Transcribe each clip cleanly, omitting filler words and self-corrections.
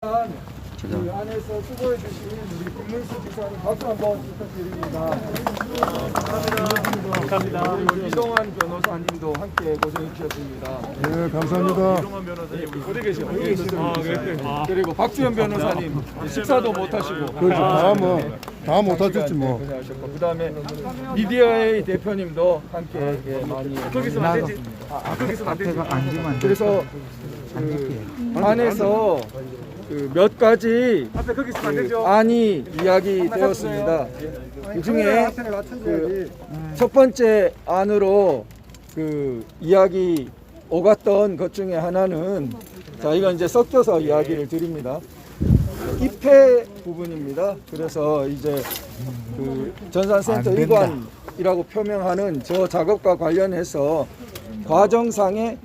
그 안에서 수고해 주신 우리 김문수 지사님 박수 한번 부탁드립니다. 감사합니다. 그리고 이동환 변호사님도 함께 고생해 주셨습니다. 네, 감사합니다. 이동환 변호사님 어디 계세요? 여기 계시네요. 그리고 박주현 변호사님 식사도 못 하시고. 그렇죠. 다 못하셨지 뭐. 고생하셨고, 그다음에 미디어의 대표님도 함께 많이. 거기서는 안 되지. 거기서는 안 되지. 그래서 안에서 몇 가지 앞에 거기 있으면 안 되죠. 안이 이야기되었습니다. 그 중에 첫 번째 안으로 이야기 오갔던 것 중에 하나는, 자, 이건 이제 섞여서 이야기를 드립니다. 입회 부분입니다. 그래서 이제 전산센터 일관이라고 표명하는 저 작업과 관련해서 과정상에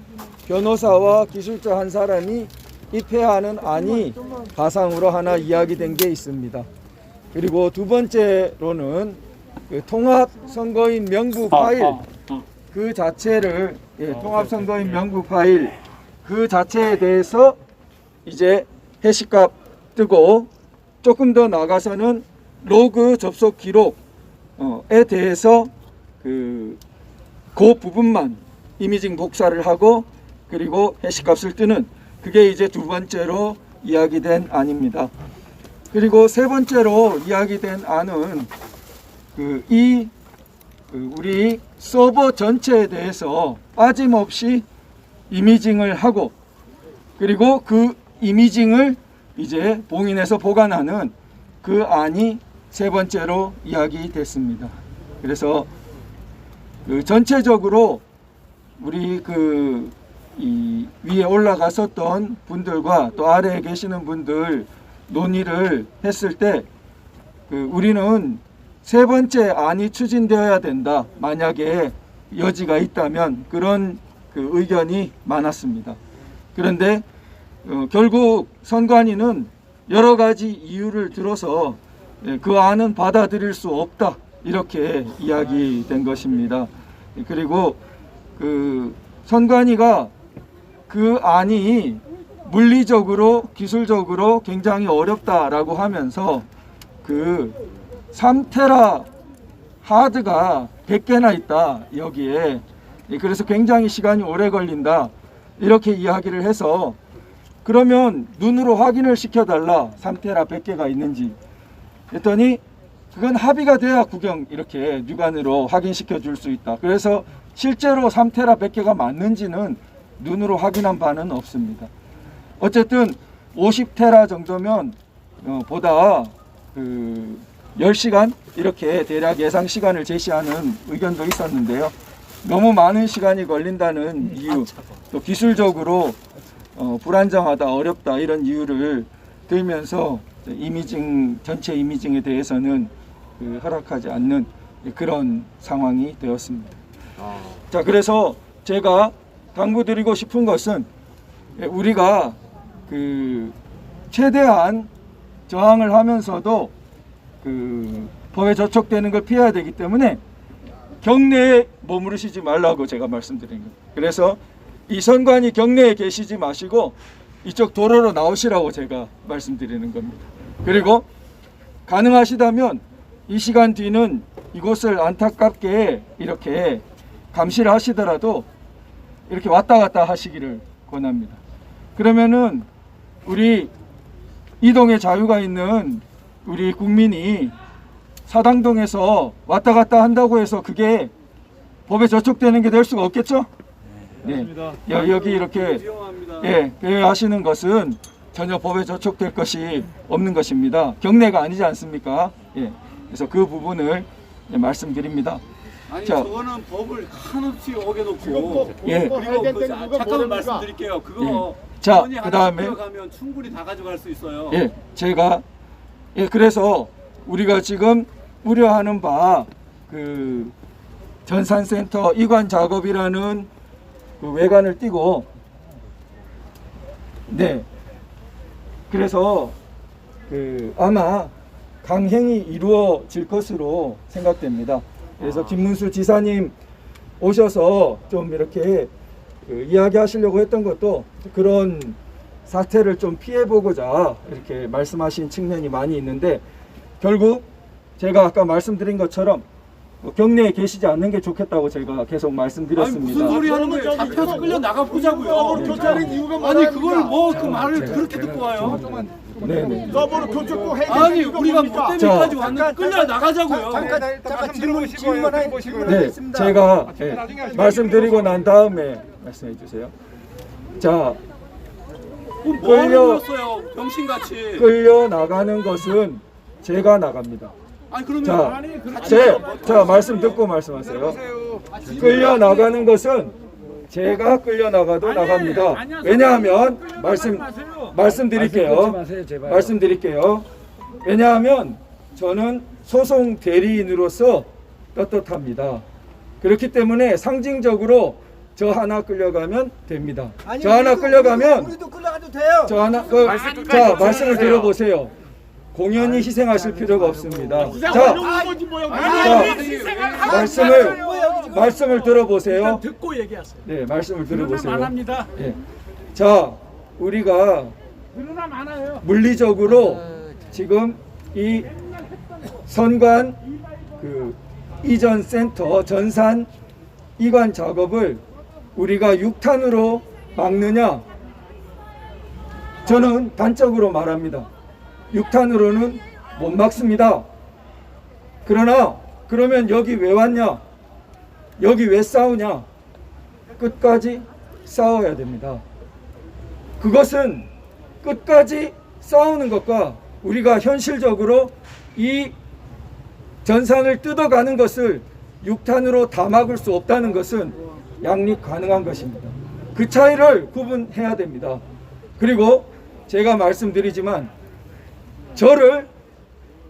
변호사와 기술자 한 사람이 입회하는 안이 가상으로 하나 이야기된 게 있습니다. 그리고 두 번째로는 통합선거인 명부 파일 그 자체를, 통합선거인 명부 파일 그 자체에 대해서 이제 해시값 뜨고, 조금 더 나가서는 로그 접속 기록에 대해서 그 부분만 이미징 복사를 하고 그리고 해시값을 뜨는, 그게 이제 두 번째로 이야기된 안입니다. 그리고 세 번째로 이야기된 안은 우리 서버 전체에 대해서 빠짐없이 이미징을 하고, 그리고 그 이미징을 이제 봉인해서 보관하는 그 안이 세 번째로 이야기됐습니다. 그래서 전체적으로 우리 이 위에 올라갔었던 분들과 또 아래에 계시는 분들 논의를 했을 때 우리는 세 번째 안이 추진되어야 된다, 만약에 여지가 있다면, 그런 의견이 많았습니다. 그런데 결국 선관위는 여러 가지 이유를 들어서 그 안은 받아들일 수 없다, 이렇게 이야기된 것입니다. 그리고 선관위가 그 안이 물리적으로 기술적으로 굉장히 어렵다라고 하면서 3테라 하드가 100개나 있다 여기에, 그래서 굉장히 시간이 오래 걸린다, 이렇게 이야기를 해서, 그러면 눈으로 확인을 시켜달라, 3테라 100개가 있는지. 했더니 그건 합의가 돼야 구경 이렇게 육안으로 확인시켜 줄 수 있다. 그래서 실제로 3테라 100개가 맞는지는 눈으로 확인한 바는 없습니다. 어쨌든 50테라 정도면 보다 10시간 이렇게 대략 예상 시간을 제시하는 의견도 있었는데요. 너무 많은 시간이 걸린다는 이유, 또 기술적으로 불안정하다, 어렵다, 이런 이유를 들면서 전체 이미징에 대해서는 허락하지 않는 그런 상황이 되었습니다. 자, 그래서 제가 당부드리고 싶은 것은, 우리가 최대한 저항을 하면서도 법에 저촉되는 걸 피해야 되기 때문에 경내에 머무르시지 말라고 제가 말씀드린 겁니다. 그래서 이 선관위 경내에 계시지 마시고 이쪽 도로로 나오시라고 제가 말씀드리는 겁니다. 그리고 가능하시다면 이 시간 뒤는 이곳을 안타깝게 이렇게 감시를 하시더라도 이렇게 왔다 갔다 하시기를 권합니다. 그러면은 우리 이동의 자유가 있는 우리 국민이 사당동에서 왔다 갔다 한다고 해서 그게 법에 저촉되는 게 될 수가 없겠죠? 네. 여기 이렇게 하시는 것은 전혀 법에 저촉될 것이 없는 것입니다. 경례가 아니지 않습니까? 그래서 그 부분을 말씀드립니다. 아니, 자, 저거는 법을 한없이 어겨놓고, 그리고 잠깐만 말씀드릴게요. 그거 자, 그 그다음에 가면 충분히 다 가져갈 수 있어요. 제가 그래서 우리가 지금 우려하는 바 전산센터 이관 작업이라는 외관을 띄고, 그래서 아마 강행이 이루어질 것으로 생각됩니다. 그래서 김문수 지사님 오셔서 좀 이렇게 이야기하시려고 했던 것도 그런 사태를 좀 피해보고자 이렇게 말씀하신 측면이 많이 있는데, 결국 제가 아까 말씀드린 것처럼 경내에 계시지 않는 게 좋겠다고 제가 계속 아니 말씀드렸습니다. 무슨 소리 하는 거예요? 잡혀서 끌려 나가 보자고요. 교체하는 이유가 아니 그걸 뭐 그 말을 그렇게 듣고 와요? 네네. 서버로 교체 꼭 해야 되는 아니 이유가 우리가 뭡니까? 뭐 때문에까지 왔는데 끌려 나가자고요. 잠깐 질문만 네, 제가 말씀드리고 난 다음에 말씀해 주세요. 자, 뭐 끌려- 하셨어요? 병신같이. 끌려 나가는 것은 제가 나갑니다. 아니 그러면 자, 말씀 듣고 말씀하세요. 끌려 나가는 것은 제가 끌려 나가도 나갑니다. 왜냐하면 말씀드릴게요. 왜냐하면 저는 소송 대리인으로서 떳떳합니다. 그렇기 때문에 상징적으로 저 하나 끌려가면 됩니다. 저 하나 끌려가면 우리도 끌려가도 돼요. 자, 말씀을 들어보세요. 공연히 희생하실 필요가 없습니다. 자, 말씀을 들어보세요. 듣고 얘기하세요. 네, 말씀을 들어보세요. 말합니다. 예. 자, 우리가 그러나 많아요. 물리적으로 지금 이 선관 그 이전 센터 전산 이관 작업을 우리가 6탄으로 막느냐? 저는 단적으로 말합니다. 6탄으로는 못 막습니다. 그러나 그러면 여기 왜 왔냐? 여기 왜 싸우냐? 끝까지 싸워야 됩니다. 그것은 끝까지 싸우는 것과 우리가 현실적으로 이 전산을 뜯어가는 것을 6탄으로 다 막을 수 없다는 것은 양립 가능한 것입니다. 그 차이를 구분해야 됩니다. 그리고 제가 말씀드리지만 저를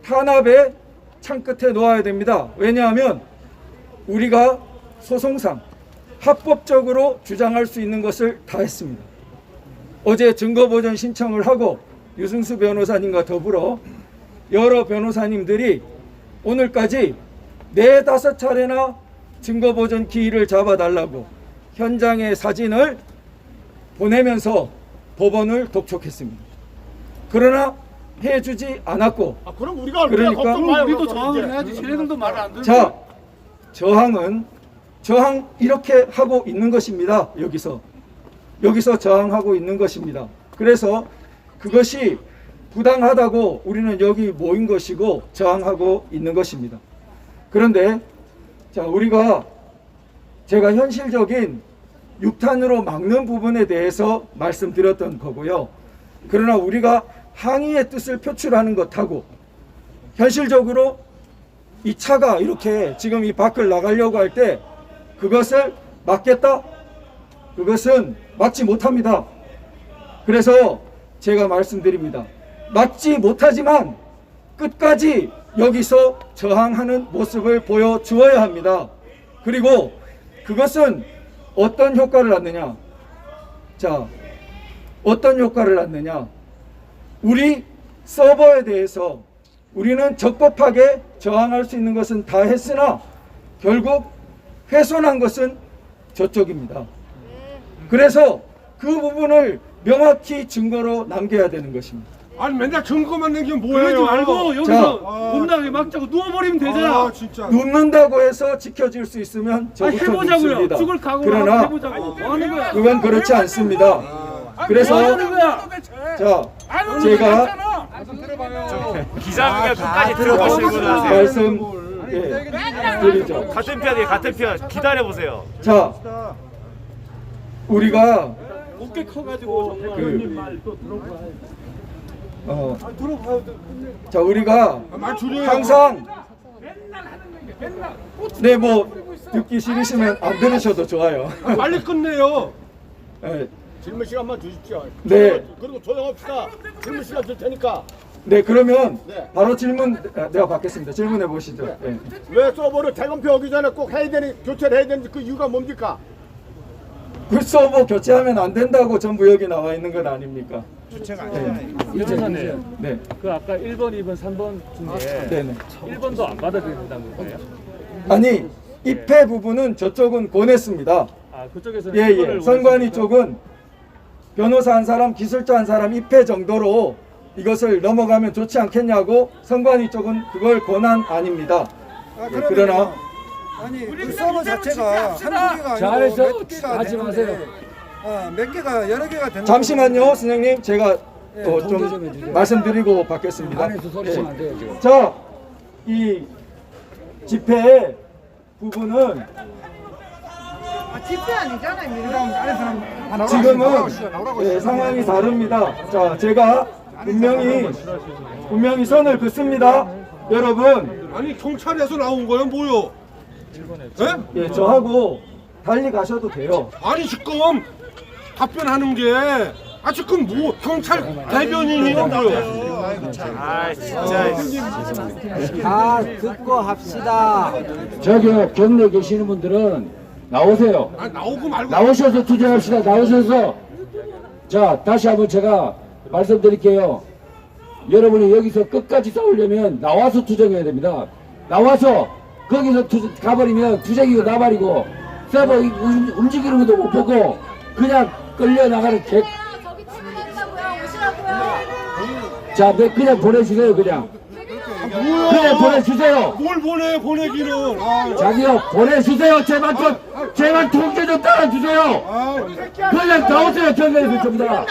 탄압의 창끝에 놓아야 됩니다. 왜냐하면 우리가 소송상 합법적으로 주장할 수 있는 것을 다 했습니다. 어제 증거보전 신청을 하고 유승수 변호사님과 더불어 여러 변호사님들이 오늘까지 4-5차례나 증거보전 기일을 잡아달라고 현장의 사진을 보내면서 법원을 독촉했습니다. 그러나 해주지 않았고, 그럼 우리가 그러니까 걱정 마요. 우리도 저항을 해야지. 쟤네들도 말을 안 듣고. 자, 저항 이렇게 하고 있는 것입니다. 여기서 저항하고 있는 것입니다. 그래서 그것이 부당하다고 우리는 여기 모인 것이고 저항하고 있는 것입니다. 그런데 자, 제가 현실적인 6탄으로 막는 부분에 대해서 말씀드렸던 거고요. 그러나 우리가 항의의 뜻을 표출하는 것하고 현실적으로 이 차가 이렇게 지금 이 밖을 나가려고 할 때 그것을 막겠다? 그것은 막지 못합니다. 그래서 제가 말씀드립니다. 막지 못하지만 끝까지 여기서 저항하는 모습을 보여주어야 합니다. 그리고 그것은 어떤 효과를 낳느냐? 자, 어떤 효과를 낳느냐? 우리 서버에 대해서 우리는 적법하게 저항할 수 있는 것은 다 했으나 결국 훼손한 것은 저쪽입니다. 그래서 그 부분을 명확히 증거로 남겨야 되는 것입니다. 아니 맨날 증거만 내기면 뭐예요? 그러지 말고 여기서 못나게 막자고 누워버리면 되잖아. 진짜. 눕는다고 해서 지켜질 수 있으면 저부터 해보자고요. 눕습니다. 죽을 각오로 그러나 해보자고. 뭐 하는 거야? 그건 그렇지 않습니다. 그래서 뭐 하는 거야? 자, 제가 기자분이 끝까지 들어보시고 나세요. 말씀 드리죠. 같은 편이에요, 같은 편. 기다려 보세요. 자, 우리가 어깨 커가지고 자, 우리가 항상 네, 뭐 듣기 싫으시면 안 들으셔도 좋아요. 빨리 끝내요. 네, 질문 시간만 주십시오. 네. 그리고 조용합시다. 질문 시간 줄 테니까. 네, 그러면 네. 바로 질문 내가 받겠습니다. 질문해 보시죠. 네. 왜 서버를 대검표 오기 전에 꼭 해야 되는 교체를 해야 되는지 그 이유가 뭡니까? 그 서버 교체하면 안 된다고 전부 여기 나와 있는 건 아닙니까? 변호사님, 네, 그 아까 1번, 2번, 3번 중에 네, 네. 1번도 안 받아들인다는 거예요? 아니, 입회 부분은 저쪽은 권했습니다. 아, 그쪽에서 예, 예. 선관위 쪽은 변호사 한 사람, 기술자 한 사람 입회 정도로 이것을 넘어가면 좋지 않겠냐고 선관위 쪽은 그걸 권한 아닙니다. 그러나 아니 그 서버 자체가 한두 개가 아니고 잘해서 몇 개가 하지 되는데, 마세요. 몇 개가 여러 개가 된다. 잠시만요, 선생님. 제가 또 통제 좀 좀 해주세요. 말씀드리고 받겠습니다. 안에서 소리 치면 안 돼요, 지금. 자, 이 집회 부분은 집회 아니잖아요. 지금은 상황이 다릅니다. 자, 제가 분명히 선을 긋습니다. 여러분, 아니 경찰에서 나온 거예요 뭐요? 예? 예, 저하고 달리 가셔도 돼요. 아니 지금 답변하는 게 지금 뭐 경찰 대변인이요 뭐요? 아 진짜. 다 듣고 합시다. 저기요, 경내 계시는 분들은 나오세요. 나오고 말고 나오셔서 투쟁합시다. 나오셔서. 자, 다시 한번 제가 말씀드릴게요. 여러분이 여기서 끝까지 싸우려면 나와서 투쟁해야 됩니다. 나와서 거기서 가버리면 투쟁이고 나발이고 서버 움직이는 것도 못 보고 그냥 끌려나가는 개. 저기 출근했다고요. 오시라고요. 자, 그냥 보내주세요. 그냥 보내주세요. 뭘 보내 보내기는 자기요, 보내주세요. 제발 통제 좀 따라주세요. 그냥 나오세요. 경내에서 좀 다.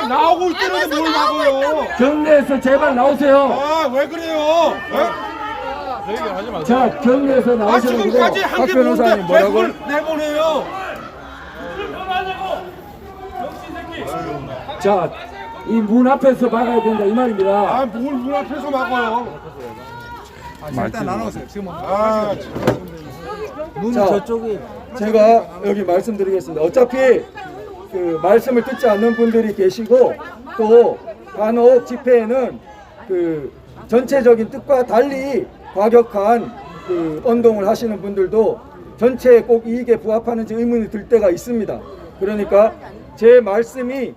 나오고 있다는데 뭘 나고요? 경내에서 제발 나오세요. 왜 그래요? 자, 경내에서 나오시는 지금까지 거고. 한 게 뭔데 왜 그걸 내보내요? 자, 이 문 앞에서 막아야 된다 이 말입니다. 뭘 문 앞에서 막아요? 일단 나눠주세요. 지금 자, 제가 여기 말씀드리겠습니다. 어차피 그 말씀을 듣지 않는 분들이 계시고 또 간혹 집회에는 그 전체적인 뜻과 달리 과격한 그 언동을 하시는 분들도 전체에 꼭 이익에 부합하는지 의문이 들 때가 있습니다. 그러니까 제 말씀이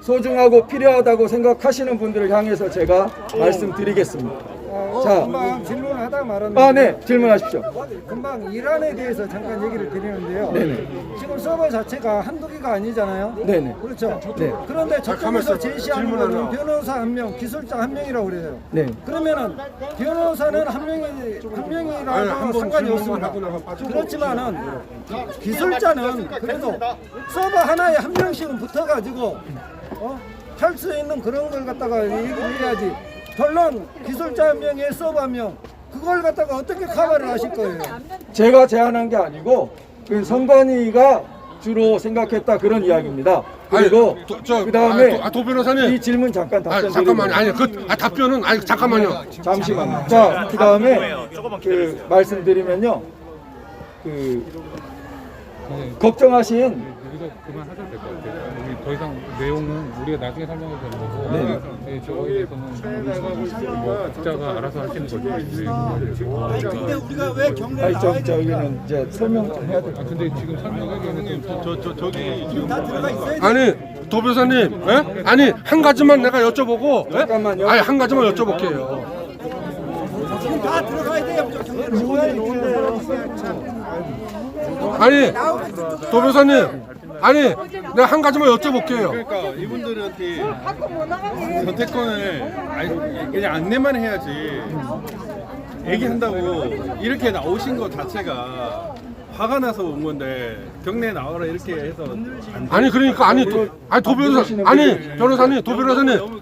소중하고 필요하다고 생각하시는 분들을 향해서 제가 말씀드리겠습니다. 자, 금방 질문하다 말았는데 네, 질문하십시오. 금방 이란에 대해서 잠깐 얘기를 드리는데요. 네네. 지금 서버 자체가 한두 개가 아니잖아요. 네네. 그렇죠. 네. 그런데 저쪽에서 제시하는 거는 질문하나. 변호사 한 명, 기술자 한 명이라고 그래요. 네. 그러면은 변호사는 한 명이라도 상관이 없습니다. 그렇지만은 기술자는 그래도 서버 하나에 한 명씩은 붙어가지고 할 수 있는 그런 걸 갖다가 얘기를 해야지. 결론 기술자 한 명에 서버 한 명. 그걸 갖다가 어떻게 커버를 하실 거예요? 제가 제안한 게 아니고 그 선관위가 주로 생각했다 그런 이야기입니다. 그리고 그 다음에 도 변호사님. 이 질문 잠깐 답변 잠깐만요. 드리고 아니 답변은 잠깐만요. 잠시만요. 자, 그 다음에 그 말씀드리면요. 그 걱정하신 여기서 그만하셔도 될 것 같아요. 더 이상 내용은 우리가 나중에 설명해도 되는 거고, 네, 저거에 대해서는 뭐 각자가 알아서 하시는 거죠. 근데 우리가 왜 경례를 아니 저기는 이제 설명 좀 해야 될 것 같아요. 근데 지금 설명하기에는 좀 다 들어가 있어야 돼. 아니 도 변호사님. 아니 한 가지만 내가 여쭤보고. 잠깐만요. 아니 한 가지만 여쭤볼게요. 지금 다 들어가야 돼요. 아니 도 변호사님. 아니 내가 한 가지만 여쭤볼게요. 그러니까 이분들한테 선택권을 그냥 안내만 해야지 얘기한다고 이렇게 나오신 것 자체가 화가 나서 온 건데 경례에 나와라 이렇게 해서 아니 그러니까 도 변호사님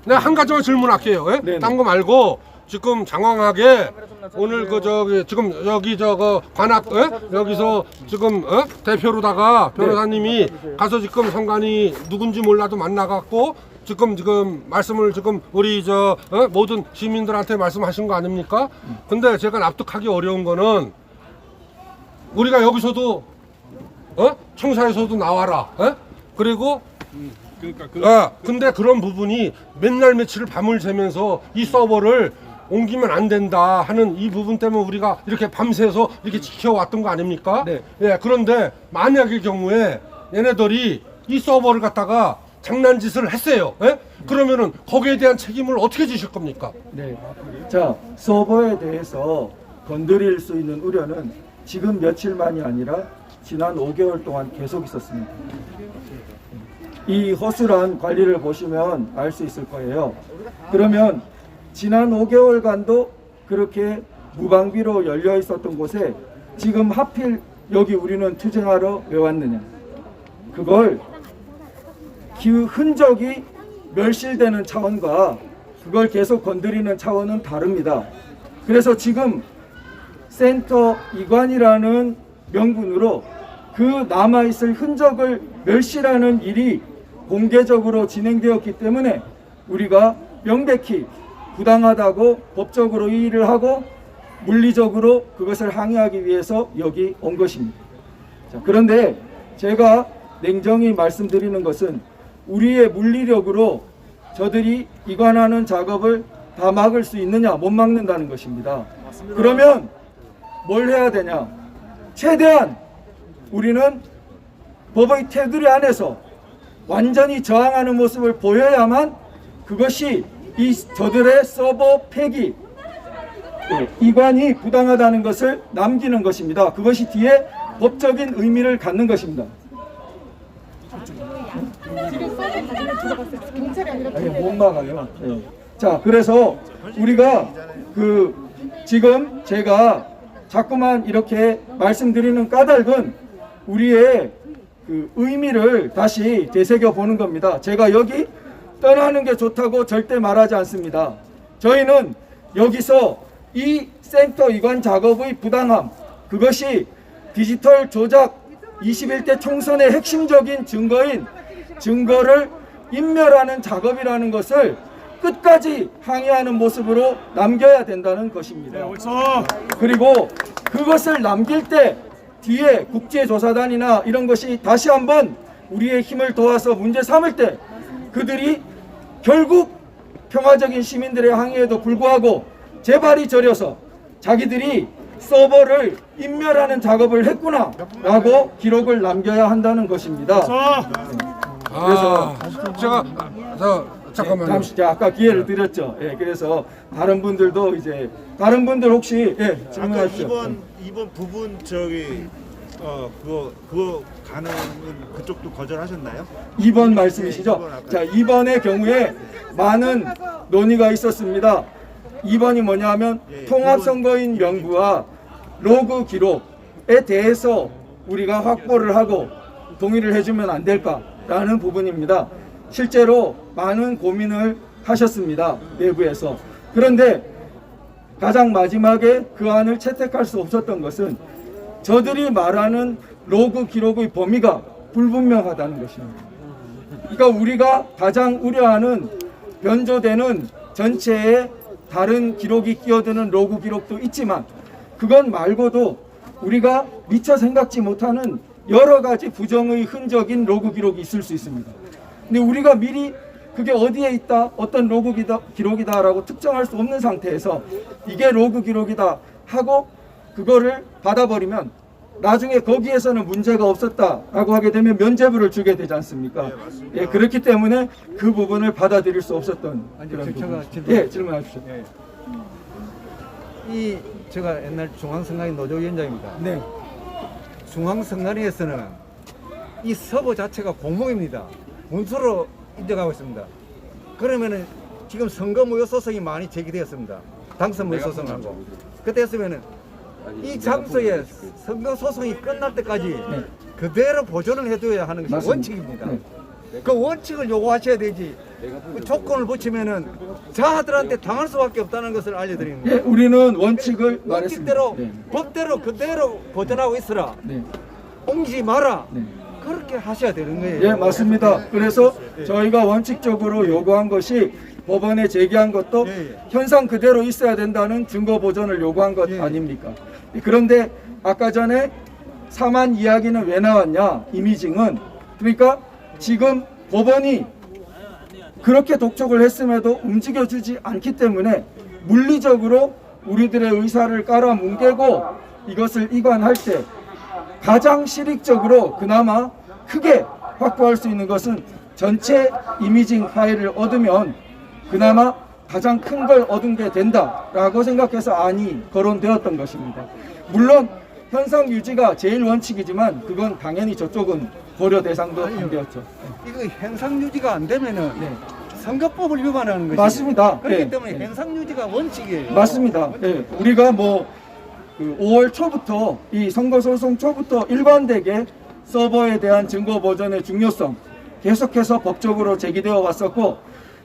내가 한 가지만 질문할게요. 예? 딴 거 말고 지금 장황하게 오늘 지금 여기 관악 여기서 지금 대표로다가 변호사님이 가서 지금 선관위 누군지 몰라도 만나갖고 지금 말씀을 지금 우리 모든 시민들한테 말씀하신 거 아닙니까? 근데 제가 납득하기 어려운 거는 우리가 여기서도 청사에서도 나와라. 그리고 근데 그런 부분이 맨날 며칠을 밤을 새면서 이 서버를 옮기면 안 된다 하는 이 부분 때문에 우리가 이렇게 밤새서 이렇게 지켜왔던 거 아닙니까? 네. 예, 그런데 만약의 경우에 얘네들이 이 서버를 갖다가 장난짓을 했어요. 예? 그러면은 거기에 대한 책임을 어떻게 지실 겁니까? 네. 자, 서버에 대해서 건드릴 수 있는 우려는 지금 며칠만이 아니라 지난 5개월 동안 계속 있었습니다. 이 허술한 관리를 보시면 알 수 있을 거예요. 그러면 지난 5개월간도 그렇게 무방비로 열려 있었던 곳에 지금 하필 여기 우리는 투쟁하러 왜 왔느냐. 그걸 그 흔적이 멸실되는 차원과 그걸 계속 건드리는 차원은 다릅니다. 그래서 지금 센터 이관이라는 명분으로 그 남아있을 흔적을 멸실하는 일이 공개적으로 진행되었기 때문에 우리가 명백히 부당하다고 법적으로 이의를 하고 물리적으로 그것을 항의하기 위해서 여기 온 것입니다. 자, 그런데 제가 냉정히 말씀드리는 것은 우리의 물리력으로 저들이 이관하는 작업을 다 막을 수 있느냐, 못 막는다는 것입니다. 그러면 뭘 해야 되냐? 최대한 우리는 법의 테두리 안에서 완전히 저항하는 모습을 보여야만 그것이 이 저들의 서버 폐기, 이관이 부당하다는 것을 남기는 것입니다. 그것이 뒤에 법적인 의미를 갖는 것입니다. 아니, 못 막아요. 네. 자, 그래서 우리가 지금 제가 자꾸만 이렇게 말씀드리는 까닭은 우리의 의미를 다시 되새겨 보는 겁니다. 제가 여기 떠나는 게 좋다고 절대 말하지 않습니다. 저희는 여기서 이 센터 이관 작업의 부당함, 그것이 디지털 조작 21대 총선의 핵심적인 증거를 인멸하는 작업이라는 것을 끝까지 항의하는 모습으로 남겨야 된다는 것입니다. 그리고 그것을 남길 때 뒤에 국제조사단이나 이런 것이 다시 한번 우리의 힘을 도와서 문제 삼을 때 그들이 결국 평화적인 시민들의 항의에도 불구하고 재발이 저려서 자기들이 서버를 인멸하는 작업을 했구나 라고 기록을 남겨야 한다는 것입니다. 그래서 제가 잠깐만요. 잠시 제가 아까 기회를 드렸죠. 예, 그래서 다른 분들도 이제 다른 분들 혹시 질문하시죠. 이번 부분 그거 가능은 그쪽도 거절하셨나요? 2번 말씀이시죠? 자, 2번의 경우에 많은 논의가 있었습니다. 2번이 뭐냐 하면 통합선거인 명부와 로그 기록에 대해서 우리가 확보를 하고 동의를 해주면 안 될까라는 부분입니다. 실제로 많은 고민을 하셨습니다. 내부에서. 그런데 가장 마지막에 그 안을 채택할 수 없었던 것은 저들이 말하는 로그 기록의 범위가 불분명하다는 것입니다. 그러니까 우리가 가장 우려하는 변조되는 전체에 다른 기록이 끼어드는 로그 기록도 있지만 그건 말고도 우리가 미처 생각지 못하는 여러 가지 부정의 흔적인 로그 기록이 있을 수 있습니다. 근데 우리가 미리 그게 어디에 있다, 어떤 로그 기록이다라고 특정할 수 없는 상태에서 이게 로그 기록이다 하고 그거를 받아버리면 나중에 거기에서는 문제가 없었다라고 하게 되면 면죄부를 주게 되지 않습니까? 예, 그렇기 때문에 그 부분을 받아들일 수 없었던 그런 부분. 예, 질문하십시오. 제가 옛날 중앙선관위 노조위원장입니다. 네. 중앙선관위에서는 이 서버 자체가 공무입니다. 문서로 인정하고 있습니다. 그러면은 지금 선거무효 소송이 많이 제기되었습니다. 당선무효 소송하고. 그때였으면은 이 장소에 선거 소송이 끝날 때까지 그대로 보존을 해둬야 하는 것이 원칙입니다. 그 원칙을 요구하셔야 되지. 그 조건을 붙이면은 자들한테 당할 수밖에 없다는 것을 알려드리는 거예요. 예, 우리는 원칙을 원칙대로 말했습니다. 법대로 그대로 보존하고 있으라. 옮기지 마라. 그렇게 하셔야 되는 거예요. 예, 맞습니다. 그래서 저희가 원칙적으로 요구한 것이 법원에 제기한 것도 현상 그대로 있어야 된다는 증거 보존을 요구한 것 아닙니까? 그런데 아까 전에 사만 이야기는 왜 나왔냐? 이미징은 그러니까 지금 법원이 그렇게 독촉을 했음에도 움직여주지 않기 때문에 물리적으로 우리들의 의사를 깔아뭉개고 이것을 이관할 때 가장 실익적으로 그나마 크게 확보할 수 있는 것은 전체 이미징 파일을 얻으면 그나마 가장 큰 걸 얻은 게 된다라고 생각해서 안이 거론되었던 것입니다. 물론 현상 유지가 제일 원칙이지만 그건 당연히 저쪽은 고려 대상도 안 되었죠. 이거 현상 유지가 안 되면은 선거법을 위반하는 것이 맞습니다. 그렇기 예. 때문에 현상 유지가 원칙이에요. 맞습니다. 예. 우리가 뭐 그 5월 초부터 이 선거소송 초부터 일관되게 서버에 대한 증거 보전의 중요성 계속해서 법적으로 제기되어 왔었고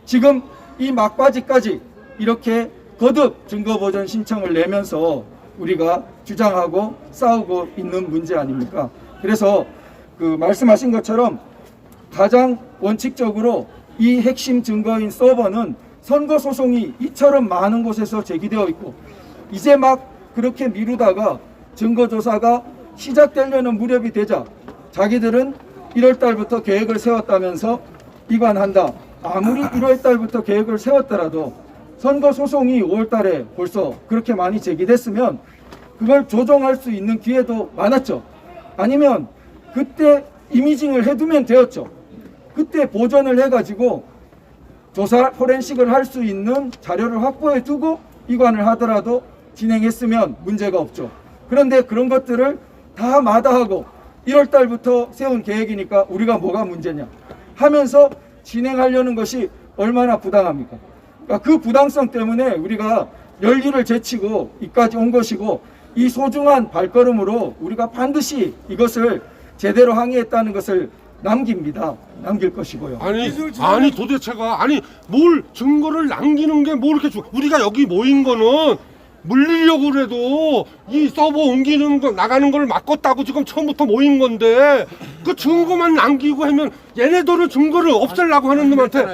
지금 이 막바지까지 이렇게 거듭 증거 보전 신청을 내면서 우리가 주장하고 싸우고 있는 문제 아닙니까? 그래서 그 말씀하신 것처럼 가장 원칙적으로 이 핵심 증거인 서버는 선거 소송이 이처럼 많은 곳에서 제기되어 있고 이제 막 그렇게 미루다가 증거조사가 시작되려는 무렵이 되자 자기들은 1월 달부터 계획을 세웠다면서 이관한다. 아무리 1월 달부터 계획을 세웠더라도 선거 소송이 5월 달에 벌써 그렇게 많이 제기됐으면 그걸 조정할 수 있는 기회도 많았죠. 아니면 그때 이미징을 해두면 되었죠. 그때 보전을 해가지고 조사 포렌식을 할 수 있는 자료를 확보해 두고 이관을 하더라도 진행했으면 문제가 없죠. 그런데 그런 것들을 다 마다하고 1월 달부터 세운 계획이니까 우리가 뭐가 문제냐 하면서 진행하려는 것이 얼마나 부당합니까? 그러니까 그 부당성 때문에 우리가 열일을 제치고 이까지 온 것이고 이 소중한 발걸음으로 우리가 반드시 이것을 제대로 항의했다는 것을 남길 것이고요. 아니 도대체가 아니 뭘 증거를 남기는 게 뭐 이렇게 우리가 여기 모인 거는 물리려고 그래도 이 서버 옮기는 거 나가는 걸 막겠다고 지금 처음부터 모인 건데 그 증거만 남기고 하면 얘네들은 증거를 없애려고 하는 놈한테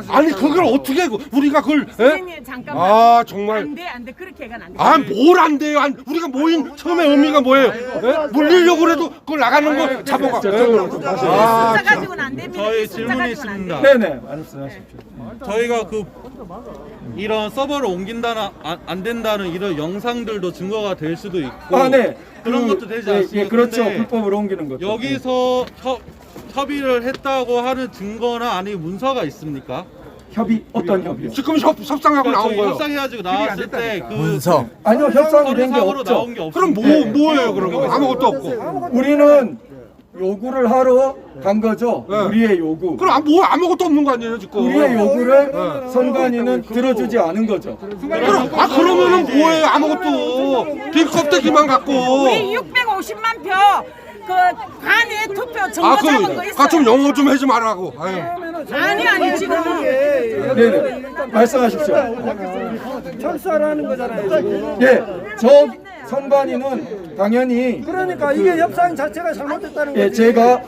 아니 그걸 어떻게 우리가 그걸 선생님 잠깐만. 아 정말 안돼 그렇게 해가 안 돼. 아 뭘 안 돼요? 우리가 모인 처음에 의미가 뭐예요? 예? 물리려고 그래도 그걸 나가는 거 잡아가. 숫자 가지고는 안 됩니다. 저희 숫자 질문이 가지고는 안 있습니다. 네네 말씀하십시오. 저희가 그 이런 서버를 옮긴다는 안 된다는 이런 영상들도 증거가 될 수도 있고 아, 네. 그런 것도 되지 않습니까? 예, 그렇죠. 근데 불법으로 옮기는 거죠. 여기서 협의를 했다고 하는 증거나 아니면 문서가 있습니까? 협의 어떤 협의요? 지금 협상하고 나온 거예요. 협상해가지고 나왔을 때 그 문서. 아니요 협상이 된 게 서류상으로 없죠. 나온 게 그럼 없습니다. 뭐예요? 그런 거 아무것도 없고. 우리는 요구를 하러 간 거죠. 네. 우리의 요구. 그럼 뭐 아무것도 없는 거 아니에요 지금? 우리의 요구를 선관위는 들어주지 않은 거죠. 그러면은 뭐예요? 아무것도 빈 껍데기만 갖고. 우리 650만 표 그 관외 투표 정보 잡은 거 있어요. 좀 영어 좀 하지 말라고. 아유. 아니 지금 네네. 말씀하십시오. 철수하라는 거잖아요 지금. 예, 저 선관위는 당연히 그러니까 이게 협상 자체가 잘못됐다는 거지. 예, 제가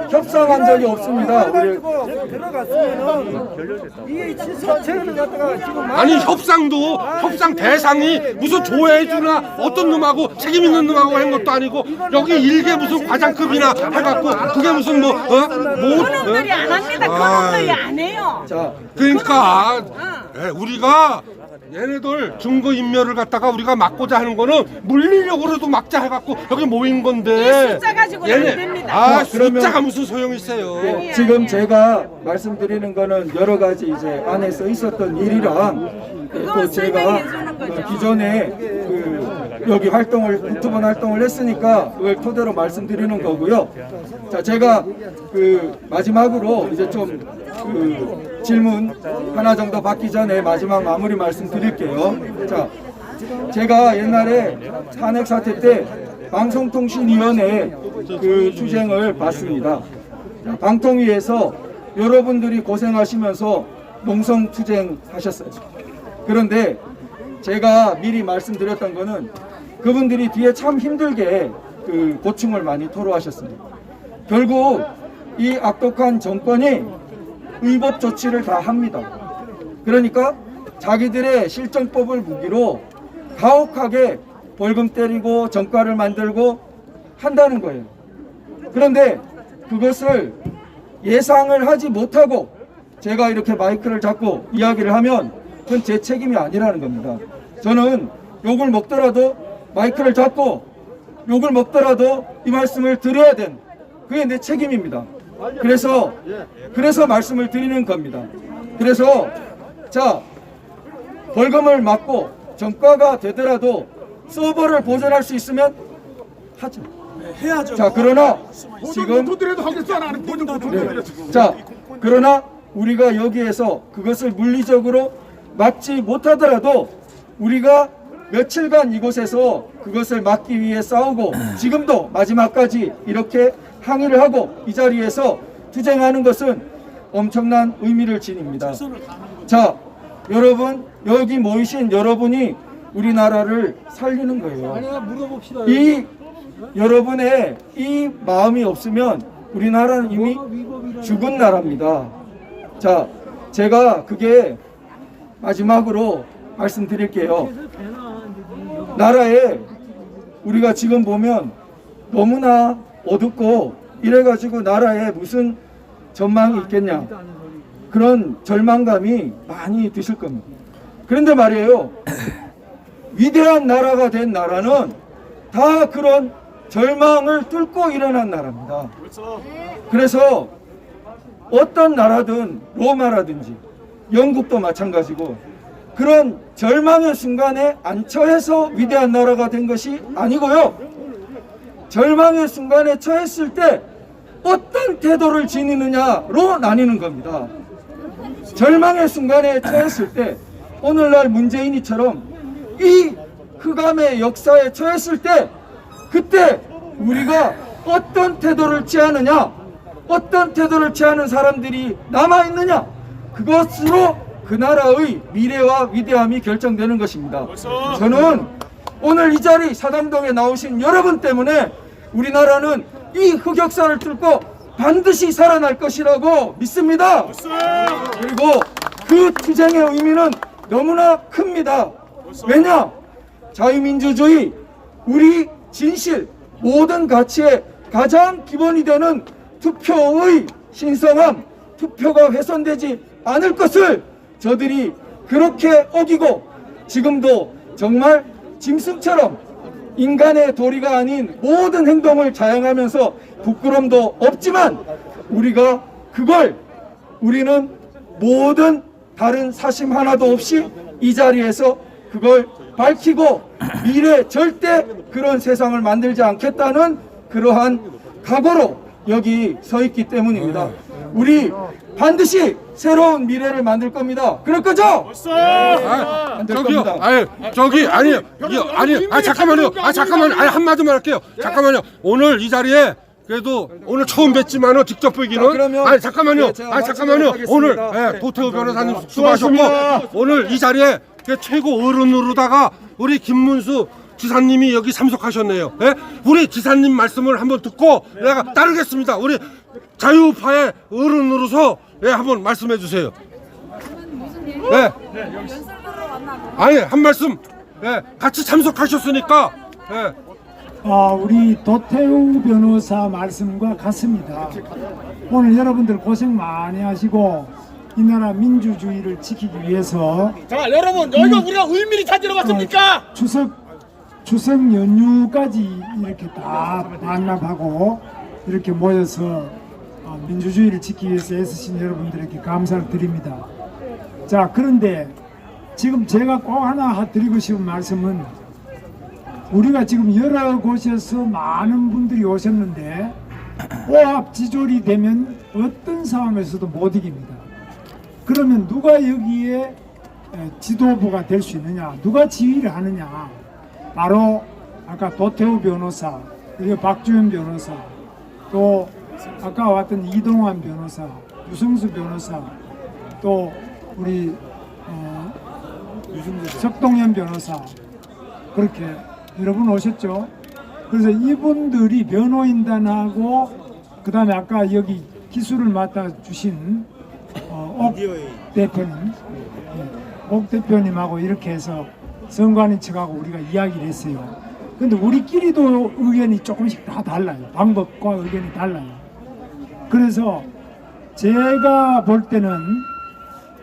협상한 적이 없습니다. 우리 그래가지고 들어갔으면은 이 자체를 갖다가 지금 아니 협상도 협상 대상이 무슨 조회주나 어떤 놈하고 책임 있는 놈하고 한 것도 아니고 여기 일개 무슨 과장급이나 해갖고 그게 무슨 그놈들이 안 합니다. 그놈들이 안 해요. 자, 그러니까 우리가 얘네들 증거 인멸을 갖다가 우리가 막고자 하는 거는 물리력으로도 막자 해갖고 여기 모인 건데 숫자 가지고는 안 됩니다. 아 그러면- 숫자가 무슨 소용이 있어요. 예, 지금 제가 말씀드리는 거는 여러 가지 이제 안에서 있었던 일이랑 또 제가 기존에 그 여기 유튜브 활동을 했으니까 그걸 토대로 말씀드리는 거고요. 자, 제가 그 마지막으로 이제 좀 그 질문 하나 정도 받기 전에 마지막 마무리 말씀드릴게요. 자, 제가 옛날에 탄핵 사태 때 방송통신위원회 그 투쟁을 받습니다. 자, 방통위에서 여러분들이 고생하시면서 농성 투쟁 하셨어요. 그런데 제가 미리 말씀드렸던 거는 그분들이 뒤에 참 힘들게 그 고충을 많이 토로하셨습니다. 결국 이 악독한 정권이 의법 조치를 다 합니다. 그러니까 자기들의 실정법을 무기로 가혹하게 벌금 때리고 정가를 만들고 한다는 거예요. 그런데 그것을 예상을 하지 못하고 제가 이렇게 마이크를 잡고 이야기를 하면 그건 제 책임이 아니라는 겁니다. 저는 욕을 먹더라도 마이크를 잡고 욕을 먹더라도 이 말씀을 드려야 된 그게 내 책임입니다. 그래서 말씀을 드리는 겁니다. 그래서 자, 벌금을 맞고 정가가 되더라도 서버를 보존할 수 있으면 하죠. 해야죠. 자, 그러나 지금 보조라도 하겠어. 나는 보조. 자, 그러나 우리가 여기에서 그것을 물리적으로 막지 못하더라도 우리가 며칠간 이곳에서 그것을 막기 위해 싸우고 지금도 마지막까지 이렇게 항의를 하고 이 자리에서 투쟁하는 것은 엄청난 의미를 지닙니다. 자, 여러분, 여기 모이신 여러분이 우리나라를 살리는 거예요. 물어봅시다. 이 여러분의 이 마음이 없으면 우리나라는 이미 죽은 나라입니다. 자, 제가 그게 마지막으로 말씀드릴게요. 나라에 우리가 지금 보면 너무나 어둡고 이래가지고 나라에 무슨 전망이 있겠냐, 그런 절망감이 많이 드실 겁니다. 그런데 말이에요, 위대한 나라가 된 나라는 다 그런 절망을 뚫고 일어난 나라입니다. 그래서 어떤 나라든 로마라든지 영국도 마찬가지고 그런 절망의 순간에 안 처해서 위대한 나라가 된 것이 아니고요, 절망의 순간에 처했을 때 어떤 태도를 지니느냐로 나뉘는 겁니다. 절망의 순간에 처했을 때, 오늘날 문재인이처럼 이 흑암의 역사에 처했을 때, 그때 우리가 어떤 태도를 취하느냐, 어떤 태도를 취하는 사람들이 남아있느냐, 그것으로 그 나라의 미래와 위대함이 결정되는 것입니다. 저는 오늘 이 자리 사당동에 나오신 여러분 때문에 우리나라는 이 흑역사를 뚫고 반드시 살아날 것이라고 믿습니다. 그리고 그 투쟁의 의미는 너무나 큽니다. 왜냐? 자유민주주의, 우리 진실, 모든 가치의 가장 기본이 되는 투표의 신성함, 투표가 훼손되지 않을 것을 저들이 그렇게 어기고 지금도 정말 짐승처럼 인간의 도리가 아닌 모든 행동을 자행하면서 부끄럼도 없지만 우리가 그걸, 우리는 모든 다른 사심 하나도 없이 이 자리에서 그걸 밝히고 미래 절대 그런 세상을 만들지 않겠다는 그러한 각오로 여기 서 있기 때문입니다. 우리 반드시 새로운 미래를 만들 겁니다. 그럴 거죠? 만들 저기요, 겁니다. 잠깐만요. 아니, 한마디만 할게요. 잠깐만요. 오늘 이 자리에 그래도 오늘 처음 뵀지만은 직접 보기는. 그러면 아니, 잠깐만요. 네, 제가 잠깐만요. 말씀드리겠습니다. 오늘 도태우 변호사님 수고하셨고, 오늘 이 자리에 그 최고 어른으로다가 우리 김문수 지사님이 여기 참석하셨네요. 예? 우리 지사님 말씀을 한번 듣고 내가 따르겠습니다. 우리 자유파의 어른으로서 한번 말씀해 주세요. 네. 아니, 한 말씀. 같이 참석하셨으니까. 우리 도태우 변호사 말씀과 같습니다. 오늘 여러분들 고생 많이 하시고 이 나라 민주주의를 지키기 위해서, 자, 여러분, 여기가 우리가 의미를 찾으러 왔습니까? 추석 연휴까지 이렇게 다 반납하고 이렇게 모여서 민주주의를 지키기 위해서 애쓰신 여러분들에게 감사를 드립니다. 자, 그런데 지금 제가 꼭 하나 드리고 싶은 말씀은, 우리가 지금 여러 곳에서 많은 분들이 오셨는데 오합지졸이 되면 어떤 상황에서도 못 이깁니다. 그러면 누가 여기에 지도부가 될 수 있느냐, 누가 지휘를 하느냐, 바로 아까 도태우 변호사, 그리고 박주현 변호사, 또 아까 왔던 이동환 변호사, 유승수 변호사, 또 우리 석동현 변호사, 그렇게 여러분 오셨죠? 그래서 이분들이 변호인단하고 그 다음에 아까 여기 기술을 맡아주신 옥 대표님하고 이렇게 해서 선관위 측하고 우리가 이야기를 했어요. 근데 우리끼리도 의견이 조금씩 다 달라요. 방법과 의견이 달라요. 그래서 제가 볼 때는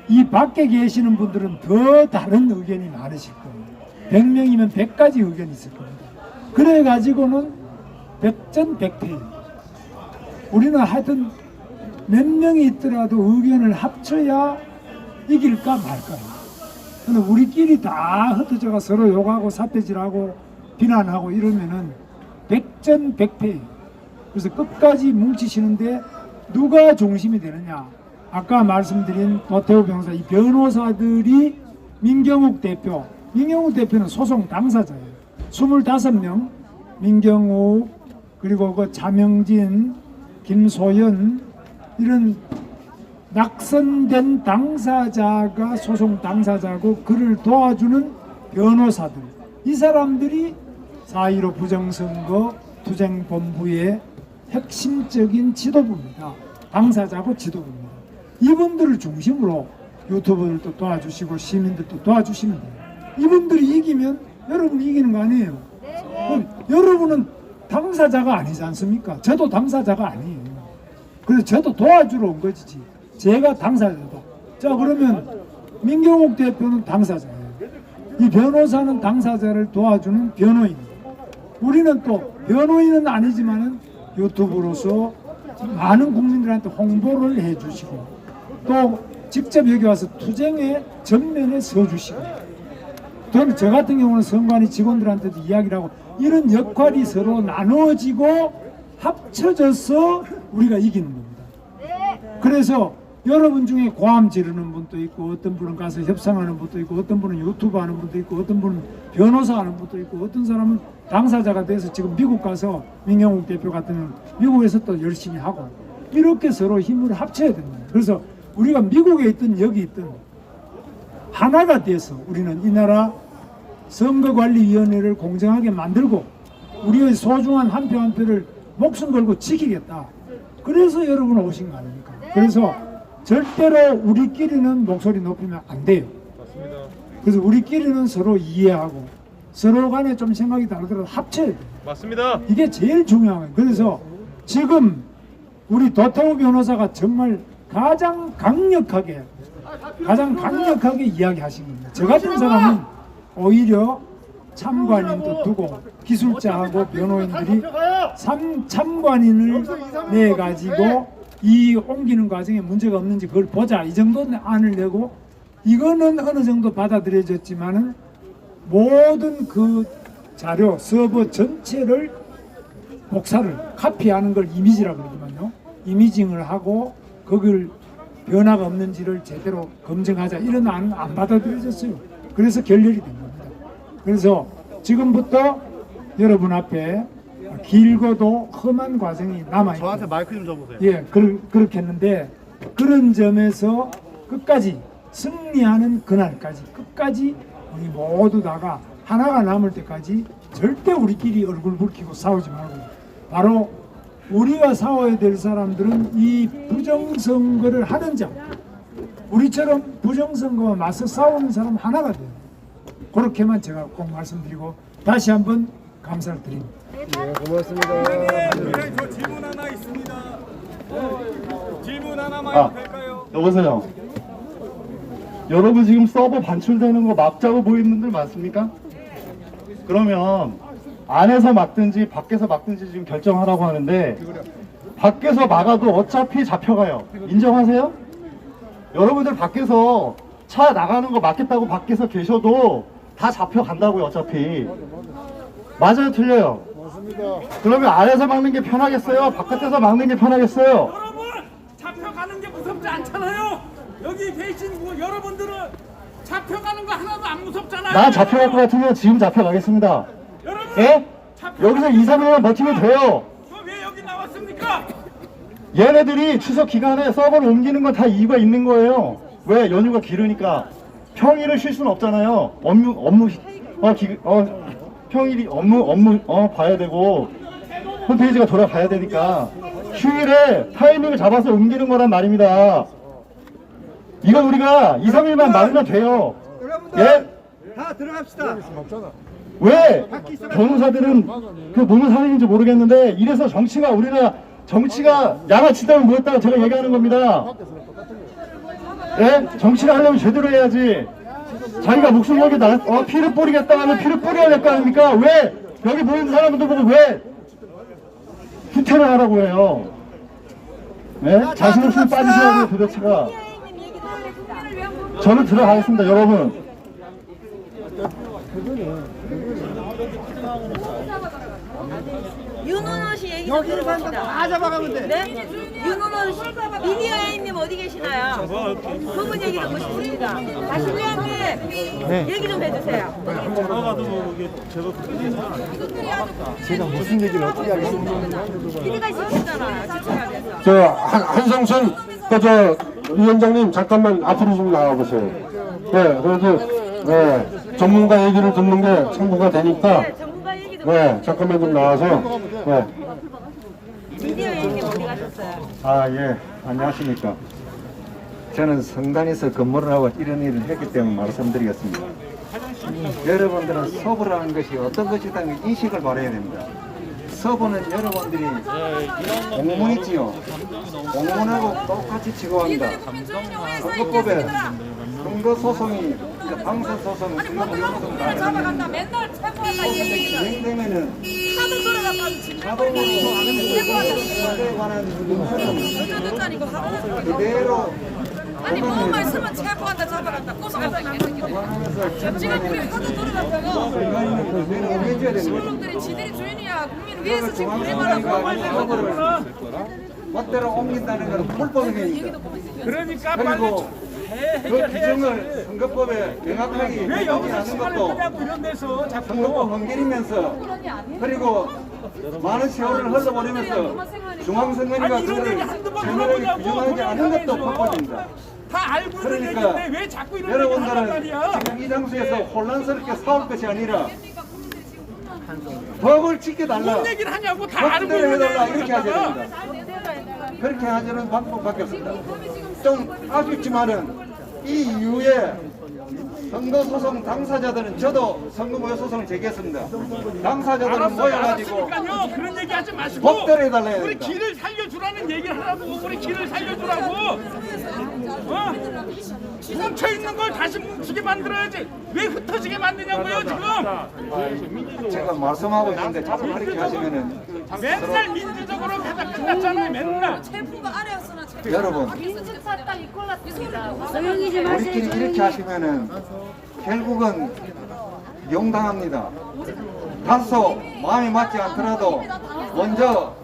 이 밖에 계시는 분들은 더 다른 의견이 많으실 거예요. 100명이면 100가지 의견이 있을 겁니다. 그래 가지고는 백전백패예요. 우리는 하여튼 몇 명이 있더라도 의견을 합쳐야 이길까 말까요. 근데 우리끼리 다 흩어져가 서로 욕하고 사태질하고 비난하고 이러면은 백전백패예요. 그래서 끝까지 뭉치시는데 누가 중심이 되느냐? 아까 말씀드린 노태우 변호사, 이 변호사들이 민경욱 대표는 소송 당사자예요. 25명, 민경욱, 그리고 그 자명진, 김소연, 이런 낙선된 당사자가 소송 당사자고 그를 도와주는 변호사들, 이 사람들이 4.15 부정선거 투쟁본부의 핵심적인 지도부입니다. 당사자고 지도부입니다. 이분들을 중심으로 유튜버들도 도와주시고 시민들도 도와주시면 돼요. 이분들이 이기면 여러분이 이기는 거 아니에요. 그럼 여러분은 당사자가 아니지 않습니까? 저도 당사자가 아니에요. 그래서 저도 도와주러 온 거지. 제가 당사자다. 자, 그러면 민경욱 대표는 당사자예요. 이 변호사는 당사자를 도와주는 변호인입니다. 우리는 또 변호인은 아니지만은 유튜브로서 많은 국민들한테 홍보를 해주시고 또 직접 여기 와서 투쟁의 전면에 서주시고 저는 저 같은 경우는 선관위 직원들한테도 이야기를 하고 이런 역할이 서로 나눠지고 합쳐져서 우리가 이기는 겁니다. 그래서 여러분 중에 고함 지르는 분도 있고 어떤 분은 가서 협상하는 분도 있고 어떤 분은 유튜브 하는 분도 있고 어떤 분은 변호사 하는 분도 있고 어떤 사람은 당사자가 돼서 지금 미국 가서 민경욱 대표 같은 경우는 미국에서 또 열심히 하고 이렇게 서로 힘을 합쳐야 됩니다. 그래서 우리가 미국에 있든 여기 있든 하나가 돼서 우리는 이 나라 선거관리위원회를 공정하게 만들고 우리의 소중한 한 표 한 표를 목숨 걸고 지키겠다. 그래서 여러분 오신 거 아닙니까? 그래서 절대로 우리끼리는 목소리 높이면 안 돼요. 그래서 우리끼리는 서로 이해하고 서로 간에 좀 생각이 다르더라도 합쳐야 돼요. 맞습니다. 이게 제일 중요한 거예요. 그래서 지금 우리 도태우 변호사가 정말 가장 강력하게 이야기하신 겁니다. 저 같은 사람은 오히려 참관인도 두고 기술자하고 변호인들이 참관인을 내 가지고 이 옮기는 과정에 문제가 없는지 그걸 보자, 이 정도 안을 내고 이거는 어느 정도 받아들여졌지만은 모든 그 자료 서버 전체를 복사를 카피하는 걸 이미지라고 그러거든요. 이미징을 하고 그걸 변화가 없는지를 제대로 검증하자, 이런 안은 안 받아들여졌어요. 그래서 결렬이 된 겁니다. 그래서 지금부터 여러분 앞에 길고도 험한 과정이 남아있고 저한테 마이크 좀 줘보세요. 예, 그렇게 했는데 그런 점에서 끝까지 승리하는 그날까지 끝까지 우리 모두 다가 하나가 남을 때까지 절대 우리끼리 얼굴 붉히고 싸우지 말고 바로 우리가 싸워야 될 사람들은 이 부정선거를 하는 자, 우리처럼 부정선거와 맞서 싸우는 사람 하나가 돼요. 그렇게만 제가 꼭 말씀드리고 다시 한번 감사를 드립니다. 네, 고맙습니다. 네, 저 질문 하나 있습니다. 질문 하나만 해도 될까요? 여보세요. 여러분 지금 서버 반출되는 거 막자고 보이는 분들 많습니까? 그러면 안에서 막든지 밖에서 막든지 지금 결정하라고 하는데 밖에서 막아도 어차피 잡혀가요. 인정하세요? 여러분들 밖에서 차 나가는 거 막겠다고 밖에서 계셔도 다 잡혀간다고요. 어차피. 맞아요? 틀려요? 그러면 안에서 막는 게 편하겠어요? 바깥에서 막는 게 편하겠어요? 여러분 잡혀가는 게 무섭지 않잖아요. 여기 계신 여러분들은 잡혀가는 거 하나도 안 무섭잖아요. 나 잡혀갈 것 같으면 지금 잡혀가겠습니다. 예? 여기서 2, 3일만 버티면 돼요. 왜 여기 나왔습니까? 얘네들이 추석 기간에 서버를 옮기는 건 다 이유가 있는 거예요. 왜? 연휴가 길으니까. 평일을 쉴 수는 없잖아요. 평일이 업무 봐야 되고 홈페이지가 돌아가야 되니까 휴일에 타이밍을 잡아서 옮기는 거란 말입니다. 이건 우리가 2, 3일만 막으면 돼요. 예? 다 들어갑시다. 왜 변호사들은 그 몸을 살리는지 모르겠는데 이래서 우리나라 정치가 양아치다면 뭐였다고 제가 얘기하는 겁니다. 예? 정치를 하려면 제대로 해야지. 자기가 목숨 걸게 피를 뿌리겠다 하면 피를 뿌려야 될 거 아닙니까? 왜 여기 보이는 사람들 보고 왜 후퇴를 하라고 해요? 예? 자신 없으면 빠지셔야 돼요. 도대체가. 저는 들어가겠습니다. 여러분 윤은호 씨 얘기 좀 들어봅시다. 다 잡아가면 돼. 네? 윤은호 씨, 미디어 A님 어디 계시나요? 그분 얘기 듣고 싶습니다. 실장님 얘기 좀 해주세요. 제가 무슨 얘기를 어떻게 하겠습니까? PD가 시켰잖아요. 집중하면서. 저 한성순 저 위원장님 잠깐만 앞으로 좀 나와보세요. 네, 그래도 네, 전문가 얘기를 듣는 게 참고가 되니까 네, 전문가 얘기 듣고 네, 잠깐만 좀 나와서 네. 미디어 A님 어디 가셨어요? 아, 예. 안녕하십니까. 저는 성단에서 근무를 하고 이런 일을 했기 때문에 말씀드리겠습니다. 여러분들은 서부라는 것이 어떤 것이라는 인식을 바라야 됩니다. 서부는 여러분들이 공문 있지요. 공문하고 똑같이 취급합니다. 선거법에 선거소송이 방사소송, 선거소송 다 잡아간다. 맨날 체포한다. 진행되면은 하도 돌아가면 자동으로 선거에 관한 문서는 그대로 아니 뭐만 쓰면 체포한다 잡아간다 고소한다 지금 우리 하도 돌아가면 언론들이 지들이 주인이야 국민을 위해서 지금 우리만 하고 멋대로 옮긴다는 건 불법이니까. 그러니까 그리고 그 규정을 선거법에 명확하게 왜 여기서 하는 시간을 것도 끄냐고 이런 데서 자꾸 선거법 헌결이면서 그리고 많은 세월을 흘러보내면서 중앙선관위가 아니, 이런 얘기 그걸 한두 번 정면하게 물어보냐고, 규정하지 않은 것도 본인이 법법입니다. 다 알고 있는 그러니까 얘기인데 왜 자꾸 이런 얘기 하란 여러분들은 말이야? 지금 이 장소에서 혼란스럽게 싸울 것이 아니라 법을 지켜달라, 뭔 얘기를 하냐고 다 알고 법대로 해달라 있는데 이렇게 하셔야 됩니다. 그렇게 하자는 방법밖에 없습니다. 좀 아쉽지만은 이 이후에 선거소송 당사자들은 저도 선거무효 소송을 제기했습니다. 당사자들은 모여가지고 알았으니까요. 그런 얘기 하지 마시고 법대로 해달라 해야 우리 됩니다. 길을 살려주라는 얘기를 하라고. 우리 길을 살려주라고. 뭉쳐 있는 걸 다시 뭉치게 만들어야지. 왜 흩어지게 만드냐고요 지금. 제가 말씀하고 있는데 자꾸 그렇게 하시면은 맨날 민주적으로 가다 끝났잖아요. 맨날. 체포가 아래였으나 여러분 민주착당 이꼴났습니다. 조용히 좀 우리끼리 이렇게 하시면은 결국은 용당합니다. 다소 마음이 맞지 않더라도 먼저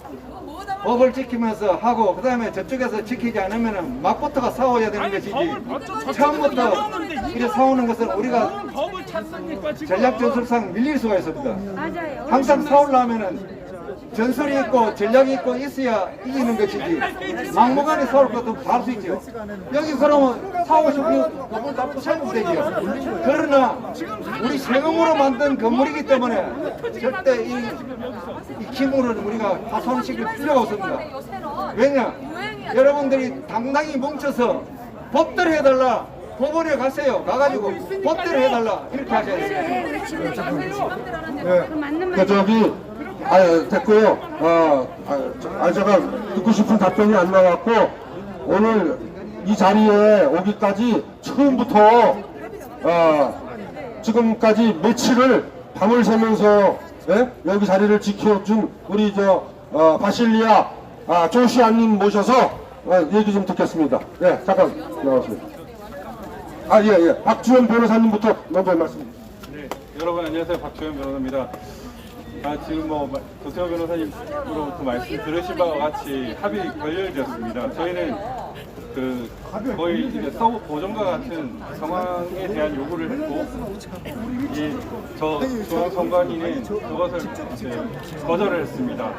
법을 지키면서 하고 그 다음에 저쪽에서 지키지 않으면 막부터가 싸워야 되는 것이지 처음부터 이렇게 싸우는 것은 우리가 법을 찾습니까 지금? 전략 전술상 밀릴 수가 있습니다. 맞아요. 항상 싸우려면은 전술이 있고 전략이 있고 있어야 이기는 것이지 막무가내 싸울 것도 다 할 수 있죠. 여기 그러면 싸우고 싶은 건물 다 부셔면 되죠. 그러나 우리 세금으로 만든 건물이기 때문에 절대 이 기물은 우리가 파손시킬 필요가 없습니다. 왜냐? 여러분들이 당당히 뭉쳐서 법대로 해달라. 법원에 가세요. 가가지고 법대로 해달라. 이렇게 하셔야 돼요. 네. 저기 됐고요. 제가 듣고 싶은 답변이 안 나왔고 오늘 이 자리에 오기까지 처음부터 지금까지 며칠을 밤을 새면서 여기 자리를 지켜준 우리 바실리아 조시아님 모셔서 얘기 좀 듣겠습니다. 네, 잠깐 나와주세요. 예. 박주현 변호사님부터 먼저 말씀. 네, 여러분 안녕하세요. 박주현 변호사입니다. 지금 도태호 변호사님으로부터 말씀 들으신 바와 같이 합의 결렬되었습니다. 저희는 거의 이제 서브 보정과 같은 상황에 대한 요구를 했고, 저 중앙선관위는 그것을 이제 거절을 했습니다.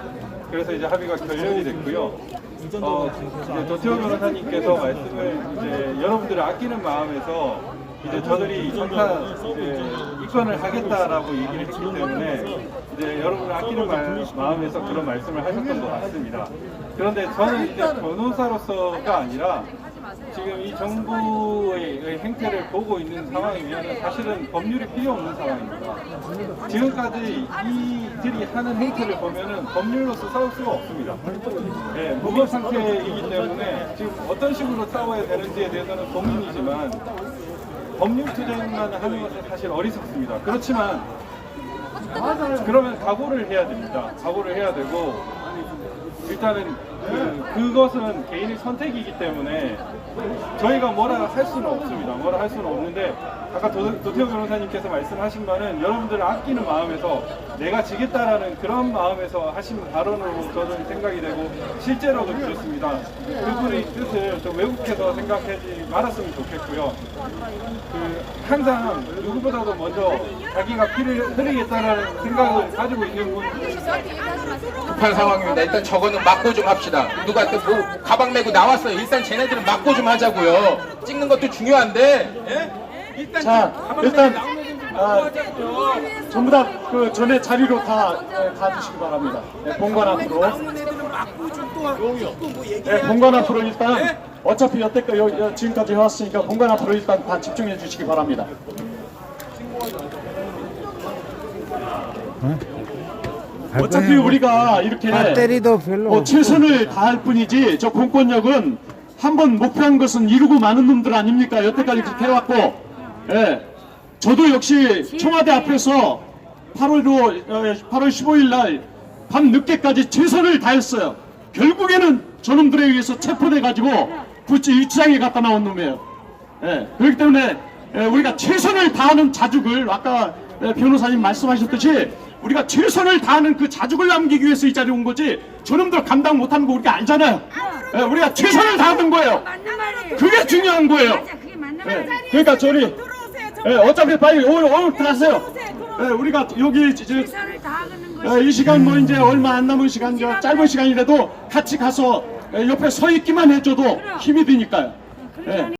그래서 이제 합의가 결렬이 됐고요. 이제 도태호 변호사님께서 말씀을 이제 여러분들을 아끼는 마음에서 이제 저들이 입건을 하겠다라고 얘기를 했기 때문에 이제 여러분을 아끼는 마음에서 그런 말씀을 하셨던 것 같습니다. 그런데 저는 이제 변호사로서가 아니라 지금 이 정부의 행태를 보고 있는 상황이면 사실은 법률이 필요 없는 상황입니다. 지금까지 이들이 하는 행태를 보면은 법률로서 싸울 수가 없습니다. 네, 무법 상태이기 때문에 지금 어떤 식으로 싸워야 되는지에 대해서는 고민이지만 법률 투쟁만 하는 것은 사실 어리석습니다. 그렇지만 그러면 각오를 해야 됩니다. 각오를 해야 되고 일단은 그것은 개인의 선택이기 때문에 저희가 뭐라 할 수는 없습니다. 뭐라 할 수는 없는데 아까 도태호 변호사님께서 말씀하신 바는 여러분들을 아끼는 마음에서 내가 지겠다라는 그런 마음에서 하신 발언으로 저는 생각이 되고 실제로도 그렇습니다. 그분의 뜻을 좀 왜곡해서 생각하지 말았으면 좋겠고요. 항상 누구보다도 먼저 자기가 피를 흘리겠다라는 생각을 가지고 있는 분. 급한 상황입니다. 일단 저거는 막고 좀 합시다. 누가 또 뭐 가방 메고 나왔어요. 일단 쟤네들은 막고 좀 하자고요. 찍는 것도 중요한데. 예? 일단 전부 다 그 전에 자리로 다 가주시기 바랍니다. 본관 앞으로. 본관 앞으로 일단 어차피 여태까지 지금까지 해왔으니까 본관 앞으로 일단 다 집중해 주시기 바랍니다. 어차피 우리가 이렇게 최선을 다할 뿐이지 저 공권력은 한번 목표한 것은 이루고 마는 놈들 아닙니까? 여태까지 그렇게 해왔고, 예. 저도 역시 청와대 앞에서 8월 15일 날 밤 늦게까지 최선을 다했어요. 결국에는 저놈들에 의해서 체포돼가지고 유치장에 갖다 나온 놈이에요. 예. 그렇기 때문에 우리가 최선을 다하는 자죽을 아까 변호사님 말씀하셨듯이 우리가 최선을 다하는 그 자죽을 남기기 위해서 이 자리에 온 거지 저놈들 감당 못하는 거 우리가 알잖아요. 예, 우리가 최선을 다하는 거예요. 그게 중요한 거예요. 예, 그러니까 저리 어차피 빨리 오늘 들어가세요. 예, 우리가 여기 이 시간 뭐 이제 얼마 안 남은 시간, 짧은 시간이라도 같이 가서 옆에 서 있기만 해줘도 힘이 드니까요. 예.